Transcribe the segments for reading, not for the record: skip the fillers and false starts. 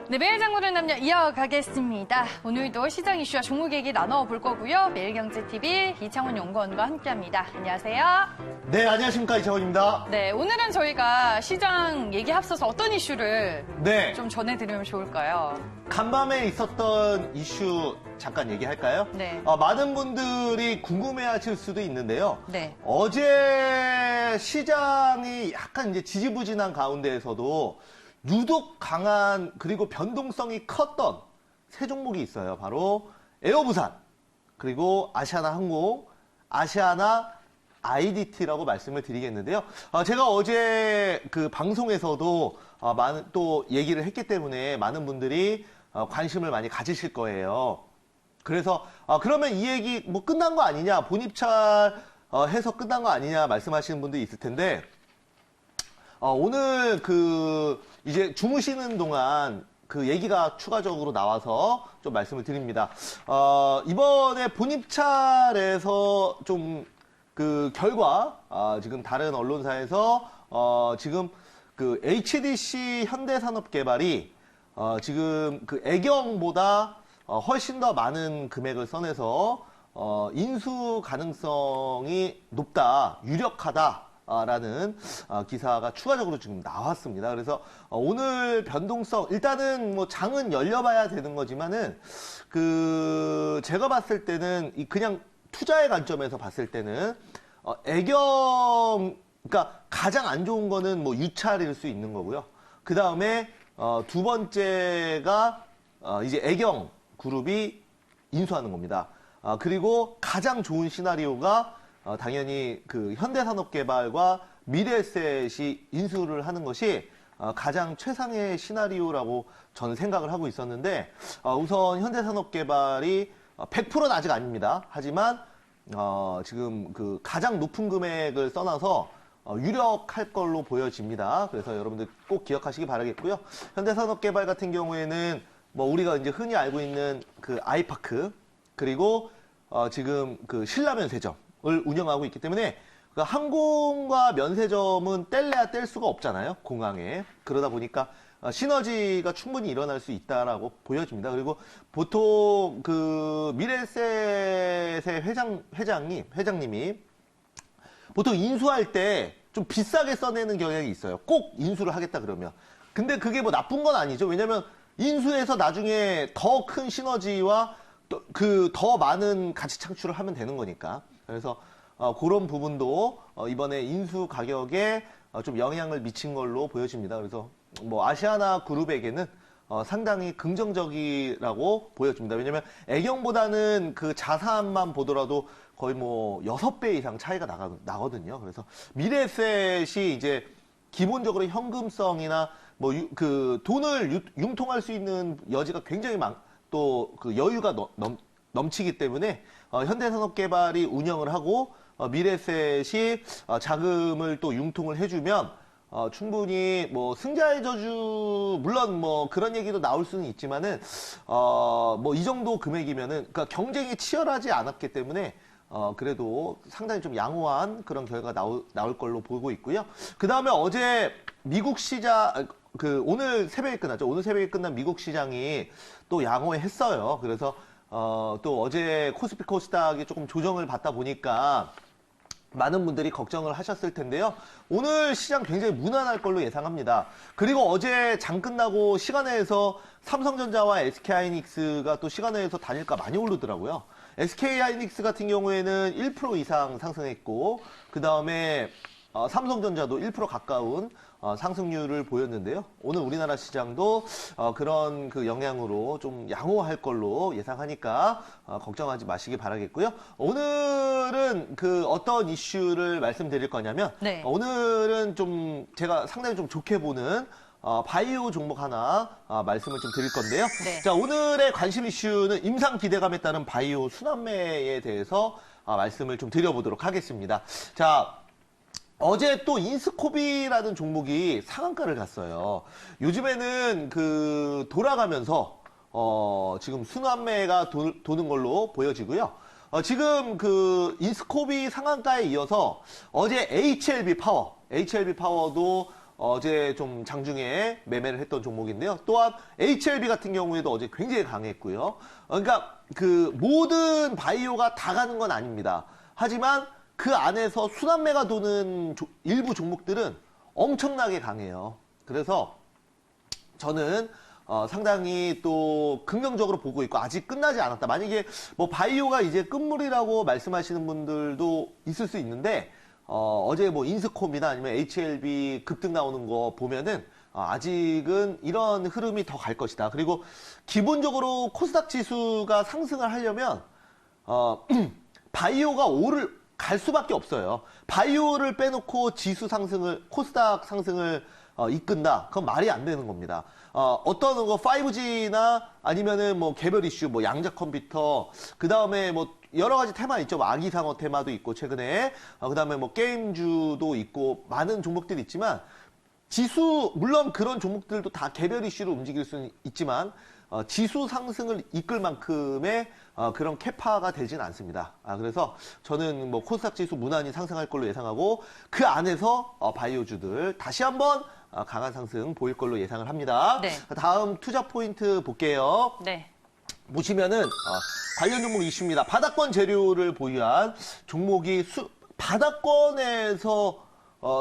네, 매일 장보는 남녀 이어가겠습니다. 오늘도 시장 이슈와 종목 얘기 나눠볼 거고요. 매일경제TV 이창원 연구원과 함께합니다. 안녕하세요. 네, 안녕하십니까. 이창원입니다. 네, 오늘은 저희가 시장 얘기 앞서서 어떤 이슈를 좀 전해드리면 좋을까요? 간밤에 있었던 이슈 잠깐 얘기할까요? 네. 많은 분들이 궁금해하실 수도 있는데요. 네. 어제 시장이 약간 이제 지지부진한 가운데에서도 유독 강한 그리고 변동성이 컸던 세 종목이 있어요. 바로 에어부산, 그리고 아시아나항공, 아시아나 IDT라고 말씀을 드리겠는데요. 제가 어제 그 방송에서도 많은 또 얘기를 했기 때문에 많은 분들이 관심을 많이 가지실 거예요. 그래서 그러면 이 얘기 뭐 끝난 거 아니냐, 본입찰 해서 끝난 거 아니냐 말씀하시는 분들이 있을 텐데, 오늘 이제 주무시는 동안 그 얘기가 추가적으로 나와서 좀 말씀을 드립니다. 이번에 본입찰에서 좀 그 결과, 지금 다른 언론사에서, 지금 그 HDC 현대산업개발이, 지금 그 애경보다 훨씬 더 많은 금액을 써내서, 인수 가능성이 높다, 유력하다, 라는 기사가 추가적으로 지금 나왔습니다. 그래서 오늘 변동성, 일단은 뭐 장은 열려봐야 되는 거지만은 제가 봤을 때는 그냥 투자의 관점에서 봤을 때는 애경, 그러니까 가장 안 좋은 거는 뭐 유찰일 수 있는 거고요. 그 다음에 두 번째가 이제 애경 그룹이 인수하는 겁니다. 그리고 가장 좋은 시나리오가 당연히 그 현대산업개발과 미래에셋이 인수를 하는 것이 가장 최상의 시나리오라고 저는 생각을 하고 있었는데, 우선 현대산업개발이 100%는 아직 아닙니다. 하지만 지금 그 가장 높은 금액을 써놔서 유력할 걸로 보여집니다. 그래서 여러분들 꼭 기억하시기 바라겠고요. 현대산업개발 같은 경우에는 뭐 우리가 이제 흔히 알고 있는 그 아이파크, 그리고 지금 그 신라면세점 을 운영하고 있기 때문에 항공과 면세점은 뗄래야 뗄 수가 없잖아요, 공항에. 그러다 보니까 시너지가 충분히 일어날 수 있다라고 보여집니다. 그리고 보통 그 미래에셋의 회장님이 보통 인수할 때 좀 비싸게 써내는 경향이 있어요. 꼭 인수를 하겠다 그러면. 근데 그게 뭐 나쁜 건 아니죠. 왜냐면 인수해서 나중에 더 큰 시너지와 더 많은 가치 창출을 하면 되는 거니까. 그래서 그런 부분도 이번에 인수 가격에 좀 영향을 미친 걸로 보여집니다. 그래서 뭐 아시아나 그룹에게는 상당히 긍정적이라고 보여집니다. 왜냐면 애경보다는 그 자산만 보더라도 거의 뭐 6배 이상 차이가 나거든요. 그래서 미래에셋이 이제 기본적으로 현금성이나 뭐 그 돈을 융통할 수 있는 여지가 굉장히 또 그 여유가 넘치기 때문에 현대산업개발이 운영을 하고 미래에셋이 자금을 또 융통을 해주면 충분히 뭐 승자의 저주, 물론 뭐 그런 얘기도 나올 수는 있지만은 뭐 이 정도 금액이면은, 그러니까 경쟁이 치열하지 않았기 때문에 그래도 상당히 좀 양호한 그런 결과가 나올 걸로 보고 있고요. 그 다음에 어제 미국 시장, 오늘 새벽에 끝났죠. 오늘 새벽에 끝난 미국 시장이 또 양호했어요. 그래서 또 어제 코스피 코스닥이 조금 조정을 받다 보니까 많은 분들이 걱정을 하셨을 텐데요. 오늘 시장 굉장히 무난할 걸로 예상합니다. 그리고 어제 장 끝나고 시간외에서 삼성전자와 SK하이닉스가 또 시간외에서 단일가 많이 오르더라고요. SK하이닉스 같은 경우에는 1% 이상 상승했고, 그 다음에 삼성전자도 1% 가까운 상승률을 보였는데요. 오늘 우리나라 시장도 그런 그 영향으로 좀 양호할 걸로 예상하니까 걱정하지 마시기 바라겠고요. 오늘은 어떤 이슈를 말씀드릴 거냐면, 오늘은 좀 제가 상당히 좀 좋게 보는 바이오 종목 하나 말씀을 좀 드릴 건데요. 자, 오늘의 관심 이슈는 임상 기대감에 따른 바이오 순환매에 대해서 말씀을 좀 드려보도록 하겠습니다. 자, 어제 또 인스코비라는 종목이 상한가를 갔어요. 요즘에는 돌아가면서 지금 순환매가 도는 걸로 보여지고요. 지금 인스코비 상한가에 이어서 어제 HLB 파워도 어제 좀 장중에 매매를 했던 종목인데요. 또한 HLB 같은 경우에도 어제 굉장히 강했고요. 그러니까 그 모든 바이오가 다 가는 건 아닙니다. 하지만 그 안에서 순환매가 도는 일부 종목들은 엄청나게 강해요. 그래서 저는 상당히 또 긍정적으로 보고 있고 아직 끝나지 않았다. 만약에 뭐 바이오가 이제 끝물이라고 말씀하시는 분들도 있을 수 있는데 어제 뭐 인스콤이나 아니면 HLB 급등 나오는 거 보면은 아직은 이런 흐름이 더 갈 것이다. 그리고 기본적으로 코스닥 지수가 상승을 하려면 바이오가 갈 수밖에 없어요. 바이오를 빼놓고 지수 상승을 코스닥 상승을 이끈다. 그건 말이 안 되는 겁니다. 어떤 거 5G나 아니면은 뭐 개별 이슈, 뭐 양자 컴퓨터, 그 다음에 뭐 여러 가지 테마 있죠. 뭐 아기상어 테마도 있고 최근에 그 다음에 뭐 게임주도 있고 많은 종목들이 있지만 지수 물론 그런 종목들도 다 개별 이슈로 움직일 수는 있지만 지수 상승을 이끌 만큼의 그런 캐파가 되진 않습니다. 그래서 저는 뭐 코스닥 지수 무난히 상승할 걸로 예상하고 그 안에서 바이오주들 다시 한번 강한 상승 보일 걸로 예상을 합니다. 네. 다음 투자 포인트 볼게요. 네. 보시면은 관련 종목 이슈입니다. 바닥권 재료를 보유한 종목이 바닥권에서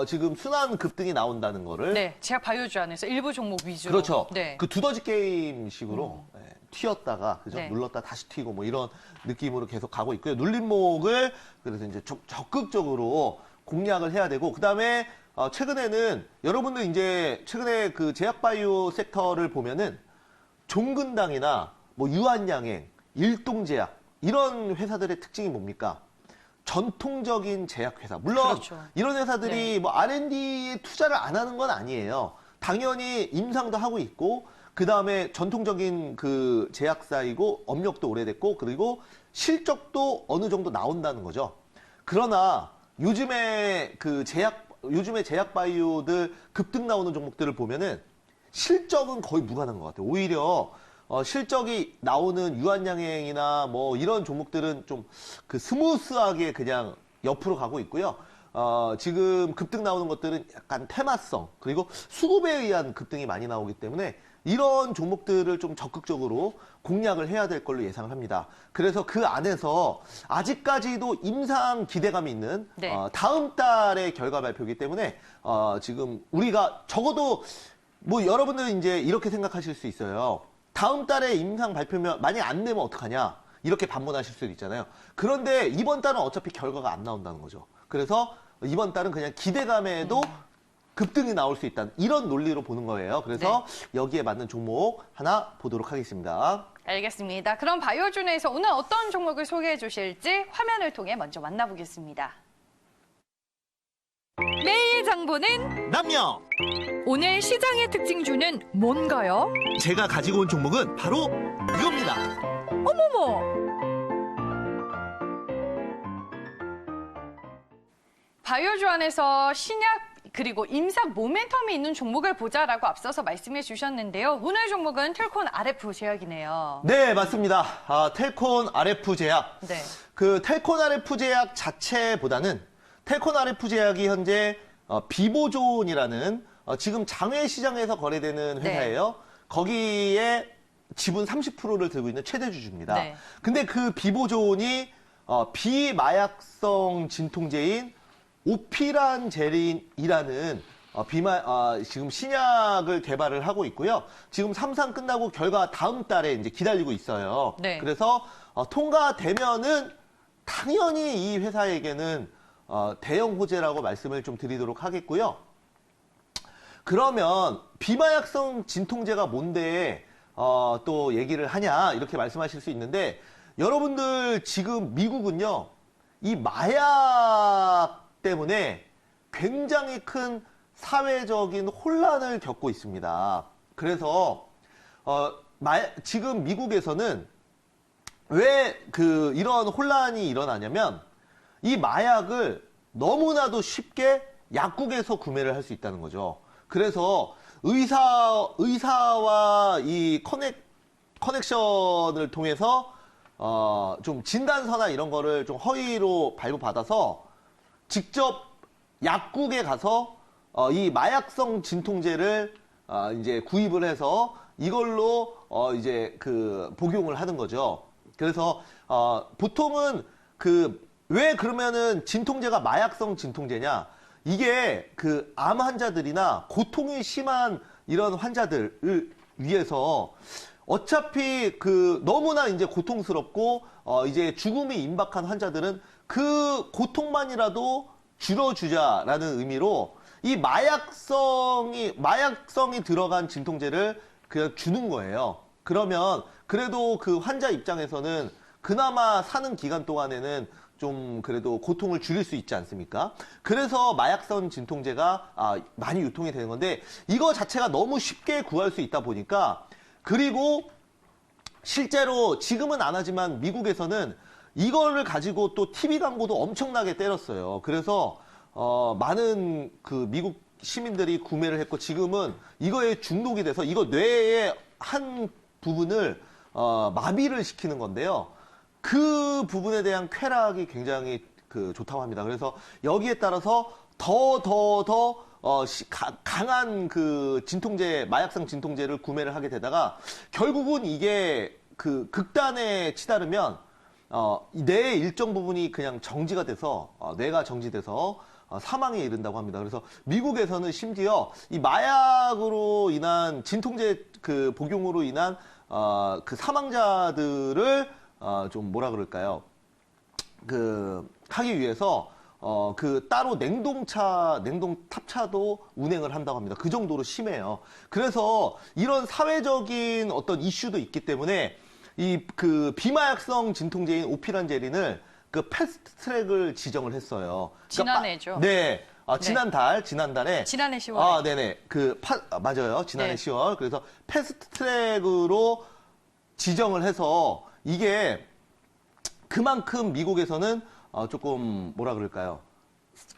지금 순환 급등이 나온다는 거를 네. 제약 바이오주 안에서 일부 종목 위주로. 그렇죠. 네. 그 두더지 게임식으로 튀었다가 그죠? 네. 눌렀다 다시 튀고 뭐 이런 느낌으로 계속 가고 있고요. 눌림목을 그래서 이제 적극적으로 공략을 해야 되고 그다음에 최근에는 여러분들 이제 최근에 그 제약바이오 섹터를 보면은 종근당이나 뭐 유한양행, 일동제약 이런 회사들의 특징이 뭡니까? 전통적인 제약회사. 물론 그렇죠. 이런 회사들이 네. 뭐 R&D에 투자를 안 하는 건 아니에요. 당연히 임상도 하고 있고 그 다음에 전통적인 그 제약사이고 업력도 오래됐고 그리고 실적도 어느 정도 나온다는 거죠. 그러나 요즘에 제약 바이오들 급등 나오는 종목들을 보면은 실적은 거의 무관한 것 같아요. 오히려 실적이 나오는 유한양행이나 뭐 이런 종목들은 좀 그 스무스하게 그냥 옆으로 가고 있고요. 지금 급등 나오는 것들은 약간 테마성 그리고 수급에 의한 급등이 많이 나오기 때문에 이런 종목들을 좀 적극적으로 공략을 해야 될 걸로 예상을 합니다. 그래서 그 안에서 아직까지도 임상 기대감이 있는 네. 다음 달의 결과 발표이기 때문에 지금 우리가 적어도 뭐 여러분들은 이제 이렇게 생각하실 수 있어요. 다음 달에 임상 발표면 만약 안 내면 어떡하냐 이렇게 반문하실 수도 있잖아요. 그런데 이번 달은 어차피 결과가 안 나온다는 거죠. 그래서 이번 달은 그냥 기대감에도 급등이 나올 수 있다는 이런 논리로 보는 거예요. 그래서 여기에 맞는 종목 하나 보도록 하겠습니다. 알겠습니다. 그럼 바이오주 내에서 오늘 어떤 종목을 소개해 주실지 화면을 통해 먼저 만나보겠습니다. 매일 장보는 남녀! 오늘 시장의 특징주는 뭔가요? 제가 가지고 온 종목은 바로 이겁니다. 어머머! 바이오주 안에서 신약 그리고 임상 모멘텀이 있는 종목을 보자라고 앞서서 말씀해 주셨는데요. 오늘 종목은 텔콘 RF 제약이네요. 네, 맞습니다. 텔콘 RF 제약. 네. 그 텔콘 RF 제약 자체보다는 텔콘 RF 제약이 현재 비보존이라는 지금 장외 시장에서 거래되는 회사예요. 거기에 지분 30%를 들고 있는 최대 주주입니다. 네. 근데 그 비보존이 비마약성 진통제인 오피란제린이라는 지금 신약을 개발을 하고 있고요. 지금 3상 끝나고 결과 다음 달에 이제 기다리고 있어요. 네. 그래서 통과되면은 당연히 이 회사에게는 대형 호재라고 말씀을 좀 드리도록 하겠고요. 그러면 비마약성 진통제가 뭔데 또 얘기를 하냐 이렇게 말씀하실 수 있는데 여러분들 지금 미국은요 이 마약 때문에 굉장히 큰 사회적인 혼란을 겪고 있습니다. 그래서 지금 미국에서는 왜 이런 혼란이 일어나냐면 이 마약을 너무나도 쉽게 약국에서 구매를 할 수 있다는 거죠. 그래서 의사와 이 커넥션을 통해서 좀 진단서나 이런 거를 좀 허위로 발부받아서 직접 약국에 가서 이 마약성 진통제를 이제 구입을 해서 이걸로 이제 그 복용을 하는 거죠. 그래서 보통은 왜 그러면은 진통제가 마약성 진통제냐? 이게 그 암 환자들이나 고통이 심한 이런 환자들을 위해서 어차피 너무나 이제 고통스럽고 이제 죽음이 임박한 환자들은 그 고통만이라도 줄여주자라는 의미로 이 마약성이 들어간 진통제를 그냥 주는 거예요. 그러면 그래도 그 환자 입장에서는 그나마 사는 기간 동안에는 좀 그래도 고통을 줄일 수 있지 않습니까? 그래서 마약성 진통제가 많이 유통이 되는 건데 이거 자체가 너무 쉽게 구할 수 있다 보니까 그리고 실제로 지금은 안 하지만 미국에서는 이거를 가지고 또 TV 광고도 엄청나게 때렸어요. 그래서 많은 그 미국 시민들이 구매를 했고 지금은 이거에 중독이 돼서 이거 뇌의 한 부분을 마비를 시키는 건데요. 그 부분에 대한 쾌락이 굉장히 좋다고 합니다. 그래서 여기에 따라서 더 강한 그 진통제, 마약성 진통제를 구매를 하게 되다가 결국은 이게 그 극단에 치달으면 뇌의 일정 부분이 그냥 정지가 돼서 뇌가 정지돼서 사망에 이른다고 합니다. 그래서 미국에서는 심지어 이 마약으로 인한 진통제 그 복용으로 인한 그 사망자들을 좀 뭐라 그럴까요? 하기 위해서 따로 냉동탑차도 운행을 한다고 합니다. 그 정도로 심해요. 그래서 이런 사회적인 어떤 이슈도 있기 때문에 비마약성 진통제인 오피란제린을 패스트 트랙을 지정을 했어요. 지난해죠. 네. 지난달에. 지난해 10월에. 네네. 맞아요. 지난해 네. 10월. 그래서 패스트 트랙으로 지정을 해서 이게 그만큼 미국에서는 조금 뭐라 그럴까요?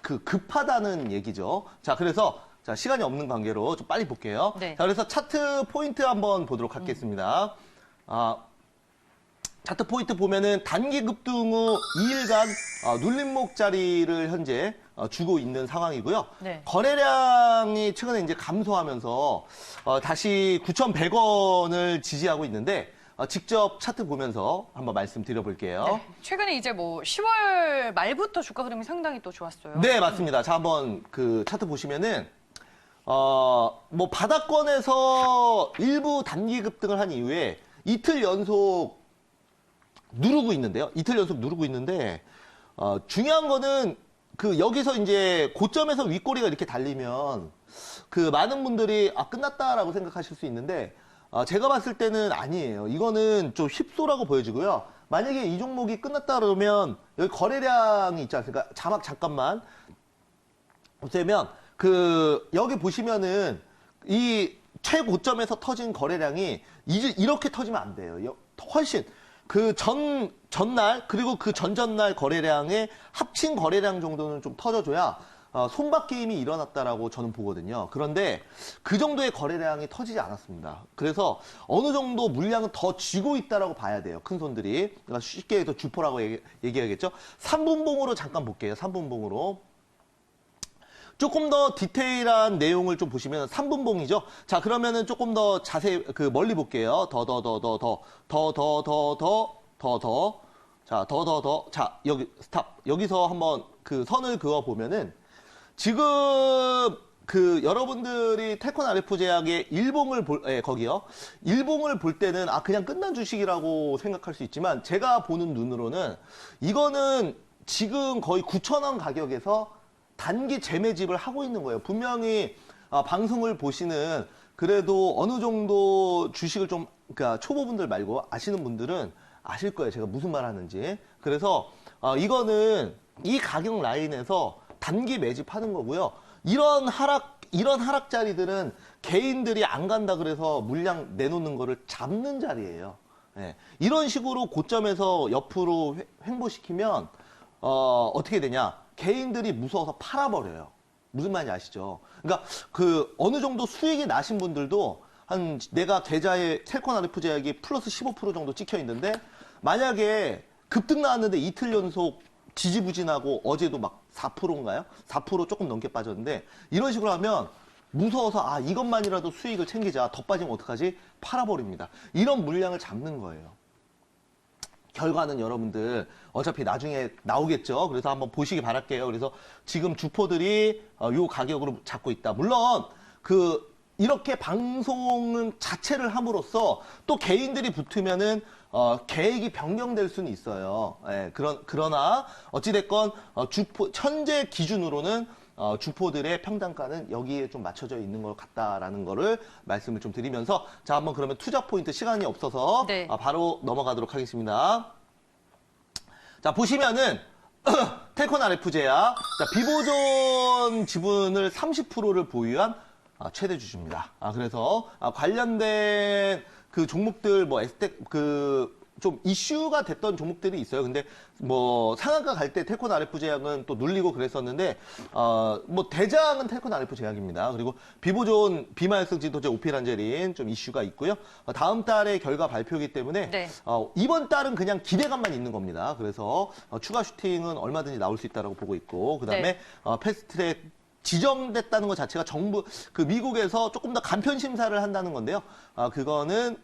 급하다는 얘기죠. 자, 그래서 시간이 없는 관계로 좀 빨리 볼게요. 네. 자, 그래서 차트 포인트 한번 보도록 하겠습니다. 차트 포인트 보면은 단기 급등 후 2일간 눌림목 자리를 현재 주고 있는 상황이고요. 네. 거래량이 최근에 이제 감소하면서 다시 9,100원을 지지하고 있는데 직접 차트 보면서 한번 말씀드려볼게요. 네. 최근에 이제 10월 말부터 주가 흐름이 상당히 또 좋았어요. 네, 맞습니다. 자, 한번 차트 보시면은 바닥권에서 일부 단기 급등을 한 이후에 이틀 연속 누르고 있는데요. 이틀 연속 누르고 있는데 중요한 거는 여기서 이제 고점에서 윗꼬리가 이렇게 달리면 많은 분들이 끝났다라고 생각하실 수 있는데 제가 봤을 때는 아니에요. 이거는 좀 휩소라고 보여지고요. 만약에 이 종목이 끝났다 그러면 여기 거래량이 있지 않습니까? 잠깐만 보시면 여기 보시면은 이 최고점에서 터진 거래량이 이렇게 터지면 안 돼요. 훨씬 전날 그리고 그 전전날 거래량의 합친 거래량 정도는 좀 터져줘야 손바뀜이 일어났다라고 저는 보거든요. 그런데 그 정도의 거래량이 터지지 않았습니다. 그래서 어느 정도 물량은 더 쥐고 있다라고 봐야 돼요. 큰 손들이. 그러니까 쉽게 해서 주포라고 얘기하겠죠. 3분봉으로 잠깐 볼게요. 3분봉으로. 조금 더 디테일한 내용을 좀 보시면 3분봉이죠. 자, 그러면은 조금 더 자세히 멀리 볼게요. 자, 자, 여기 스탑. 여기서 한번 선을 그어 보면은 지금 여러분들이 텔콘 RF 제약의 일봉을 거기요. 일봉을 볼 때는 그냥 끝난 주식이라고 생각할 수 있지만 제가 보는 눈으로는 이거는 지금 거의 9,000원 가격에서 단기 재매집을 하고 있는 거예요. 분명히 방송을 보시는 그래도 어느 정도 주식을 좀 그러니까 초보분들 말고 아시는 분들은 아실 거예요. 제가 무슨 말 하는지. 그래서 이거는 이 가격 라인에서 단기 매집하는 거고요. 이런 하락 자리들은 개인들이 안 간다 그래서 물량 내놓는 거를 잡는 자리예요. 네. 이런 식으로 고점에서 옆으로 횡보시키면 어떻게 되냐? 개인들이 무서워서 팔아버려요. 무슨 말인지 아시죠? 그러니까 어느 정도 수익이 나신 분들도 내가 계좌에 텔콘 RF 제약이 플러스 15% 정도 찍혀 있는데 만약에 급등 나왔는데 이틀 연속 지지부진하고 어제도 막 4%인가요? 4% 조금 넘게 빠졌는데 이런 식으로 하면 무서워서 이것만이라도 수익을 챙기자. 더 빠지면 어떡하지? 팔아버립니다. 이런 물량을 잡는 거예요. 결과는 여러분들 어차피 나중에 나오겠죠. 그래서 한번 보시기 바랄게요. 그래서 지금 주포들이 요 가격으로 잡고 있다. 물론 이렇게 방송 자체를 함으로써 또 개인들이 붙으면은 계획이 변경될 수는 있어요. 예, 그러나 어찌됐건 현재 기준으로는 주포들의 평단가는 여기에 좀 맞춰져 있는 것 같다라는 거를 말씀을 좀 드리면서 자, 한번 그러면 투자 포인트 시간이 없어서 네. 바로 넘어가도록 하겠습니다. 자, 보시면은 텔콘 RF제약 자, 비보존 지분을 30%를 보유한 최대 주주입니다. 그래서 관련된 그 종목들 뭐 에스텍 좀 이슈가 됐던 종목들이 있어요. 근데 뭐 상한가 갈 때 텔콘 RF 제약은 또 눌리고 그랬었는데 뭐 대장은 텔콘 RF 제약입니다. 그리고 비보존 비마약성 진통제 오피란제린 좀 이슈가 있고요. 다음 달에 결과 발표이기 때문에 네. 이번 달은 그냥 기대감만 있는 겁니다. 그래서 추가 슈팅은 얼마든지 나올 수 있다라고 보고 있고 그다음에 네. 패스트트랙 지정됐다는 것 자체가 정부 미국에서 조금 더 간편 심사를 한다는 건데요. 그거는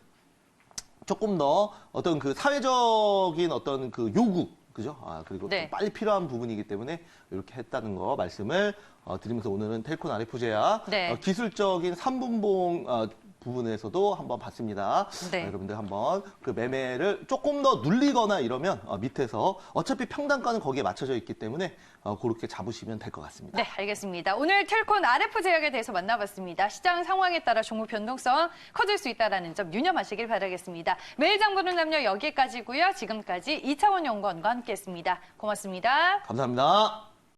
조금 더 어떤 사회적인 어떤 요구, 그죠? 그리고 네. 좀 빨리 필요한 부분이기 때문에 이렇게 했다는 거 말씀을 드리면서 오늘은 텔콘 RF제약 네. 기술적인 3분봉 부분에서도 한번 봤습니다. 네. 여러분들 한번 그 매매를 조금 더 눌리거나 이러면 밑에서 어차피 평단가는 거기에 맞춰져 있기 때문에 그렇게 잡으시면 될 것 같습니다. 네, 알겠습니다. 오늘 텔콘 RF 제약에 대해서 만나봤습니다. 시장 상황에 따라 종목 변동성 커질 수 있다는 점 유념하시길 바라겠습니다. 매일 장보는 남녀 여기까지고요. 지금까지 이차원 연구원과 함께했습니다. 고맙습니다. 감사합니다.